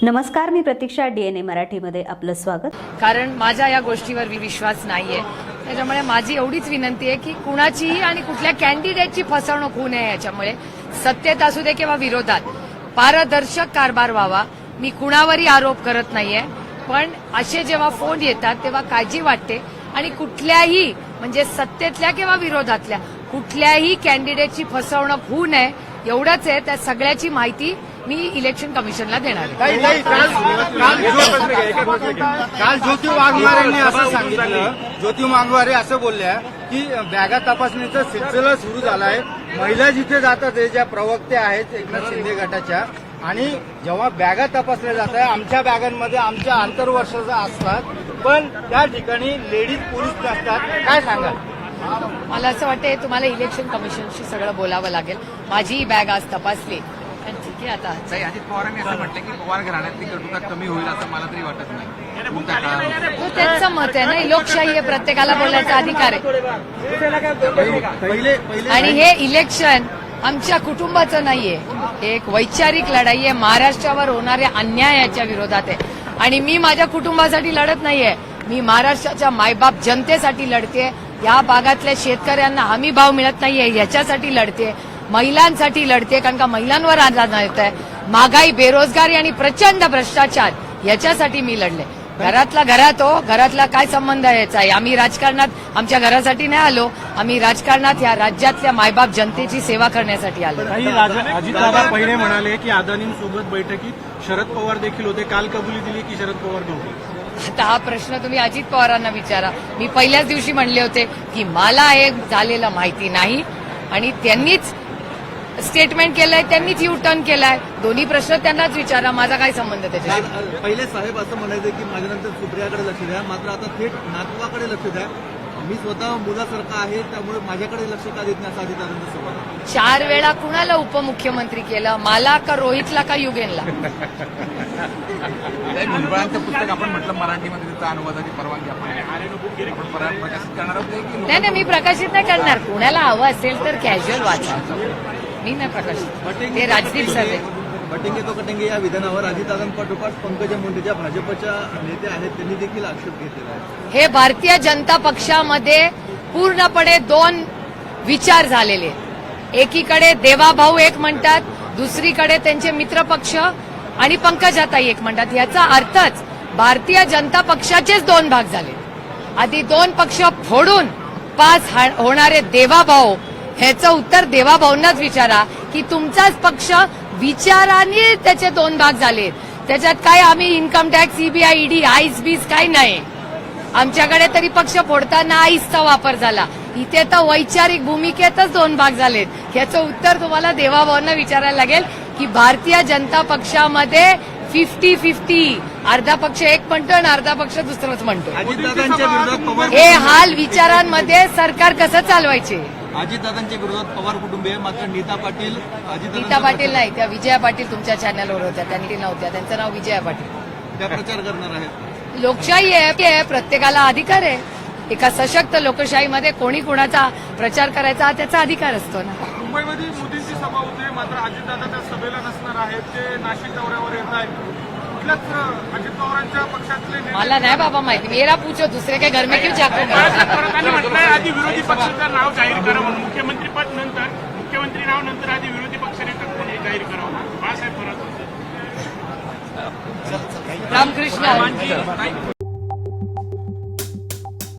नमस्कार, मी प्रतीक्षा, DNA मराठीमध्ये आपलं स्वागत. कारण माझ्या या गोष्टीवर विश्वास नाहीये, त्याच्यामुळे माझी एवढीच विनंती आहे की कुणाचीही आणि कुठल्या कॅन्डिडेटची फसवणूक होऊ नये. याच्यामुळे सत्तेत असू दे किंवा विरोधात पारदर्शक कारभार व्हावा. मी कुणावरही आरोप करत नाहीये, पण असे जेव्हा फोन येतात तेव्हा काळजी वाटते आणि कुठल्याही म्हणजे सत्तेतल्या किंवा विरोधातल्या कुठल्याही कॅन्डिडेटची फसवणूक होऊ नये एवढंच आहे. त्या सगळ्याची माहिती मी इलेक्शन कमिशनला देणार आहे. काल ज्योती वाघमारेंनी असं सांगितलं, ज्योती वाघमारे असं बोलल्या की बॅगा तपासणीचा सिलसिला सुरू झाला आहे. महिला जिथे जातात ज्या प्रवक्त्या आहेत एकनाथ शिंदे गटाच्या, आणि जेव्हा बॅगा तपासल्या जात आहे आमच्या बॅगांमध्ये आमच्या आंतरवर्षाचा असतात, पण त्या ठिकाणी लेडीज पोलीस नसतात. काय सांगाल? मला असं वाटतं तुम्हाला इलेक्शन कमिशनशी सगळं बोलावं लागेल. माझी बॅग आज तपासली आणि ठीक आहे. आता अजित पवारांनी असं म्हटलं की पवार घराण्यातली कटुता कमी होईल असं मला तरी वाटत नाही. तो त्यांचं मत आहे ना, लोकशाही आहे, प्रत्येकाला बोलायचा अधिकार आहे. आणि हे इलेक्शन आमच्या कुटुंबाचं नाहीये, हे एक वैचारिक लढाई आहे. महाराष्ट्रावर होणाऱ्या अन्यायाच्या विरोधात आहे आणि मी माझ्या कुटुंबासाठी लढत नाहीये, मी महाराष्ट्राच्या मायबाप जनतेसाठी लढते. या भागातल्या शेतकऱ्यांना हमी भाव मिळत नाहीये याच्यासाठी लढते, महिलांसाठी लढते, कारण का महिलांवर आधार येत आहे. महागाई, बेरोजगारी आणि प्रचंड भ्रष्टाचार याच्यासाठी मी लढले. घरातला घरात हो, घरातला काय संबंध यायचा आहे? आम्ही राजकारणात आमच्या घरासाठी नाही आलो, आम्ही राजकारणात या राज्यातल्या मायबाप जनतेची सेवा करण्यासाठी आलो. अजितदादा पहिले म्हणाले की अदानींसोबत बैठकीत शरद पवार देखील होते, काल कबुली दिली की शरद पवार नव्हते. आता हा प्रश्न तुम्ही अजित पवारांना विचारा. मी पहिल्याच दिवशी म्हणले होते की मला हे झालेलं माहिती नाही आणि त्यांनीच स्टेटमेंट केलंय, त्यांनीच यू टर्न केलाय. दोन्ही प्रश्न त्यांनाच विचारा, माझा काय संबंध त्याच्याशी? पहिले साहेब असं म्हणायचं की माझ्यानंतर सुप्रियाकडे लक्ष द्या, मात्र आता थेट नातवाकडे लक्ष द्या. मी स्वतः मुलासारखा आहे, त्यामुळे माझ्याकडे लक्ष का देत नाही असं अजितदादांचं स्वभाव. 4 वेळा कुणाला उपमुख्यमंत्री केलं? मला का रोहितला का युगेनला? भुजबळांचं पुस्तक आपण म्हटलं मराठीमध्ये त्याचा अनुवादाची परवानगी आपण प्रकाशित करणार आहोत. नाही, मी प्रकाशित नाही करणार. कुणाला हवं असेल तर कॅज्युअल वाचा, मी नाही प्रकाशित. ते राजदीप सर बटेंगे तो कटेंगे या विधानावर अजितदादांपाठोपाठ पंकजा मुंडे ज्या भाजपच्या नेते आहेत त्यांनी देखील आक्षेप घेतलेला आहे. हे भारतीय जनता पक्षामध्ये पूर्णपणे 2 विचार झालेले. एकीकडे देवाभाऊ एक म्हणतात, दुसरीकडे त्यांचे मित्रपक्ष आणि पंकजाताई एक म्हणतात. याचा अर्थच भारतीय जनता पक्षाचेच 2 भाग झाले. आधी 2 पक्ष फोडून 5 होणारे देवाभाऊ, ह्याचं उत्तर देवाभाऊंनाच विचारा की तुमचाच पक्ष विचाराने त्याचे 2 भाग झाले. त्याच्यात काय आम्ही इन्कम टॅक्स, सीबीआय, ईडी, आईस बीस काही नाही. आमच्याकडे तरी पक्ष फोडताना आईसचा वापर झाला. इथे तर वैचारिक भूमिकेतच 2 भाग झालेत. ह्याचं उत्तर तुम्हाला देवाभाऊंना विचारायला लागेल की भारतीय जनता पक्षामध्ये 50-50, अर्धा पक्ष एक म्हणतो आणि अर्धा पक्ष दुसरंच म्हणतो. अजितदादांच्या विरोधात पवार हे हाल विचारांमध्ये सरकार कसं चालवायचे? अजितदादांच्या विरोधात पवार कुटुंबीय, मात्र नीता पाटील नीता पाटील नाही, त्या विजया पाटील तुमच्या चॅनलवर होत्या, त्यांनी नव्हत्या. त्यांचं नाव विजया पाटील. त्या प्रचार करणार आहेत. लोकशाही आहे, प्रत्येकाला अधिकार आहे. एका सशक्त लोकशाहीमध्ये कोणी कुणाचा प्रचार करायचा त्याचा अधिकार असतो ना. मुंबईमध्ये मोदींची सभा होते, मात्र अजितदादा त्या सभेला नसणार आहेत. ते नाशिक दौऱ्यावर येत आहेत. कुठल्याच अजित पवारांच्या पक्षातले मला नाही बाबा माहिती, मेरा पूछो, दुसरे काही घर में क्यों जाको? म्हटलंय आधी विरोधी पक्षाचं नाव जाहीर करावं, मुख्यमंत्री पद नंतर, मुख्यमंत्री नाव नंतर आधी विरोधी पक्षनेता कोणी जाहीर करावं. बाळासाहेब परत रामकृष्ण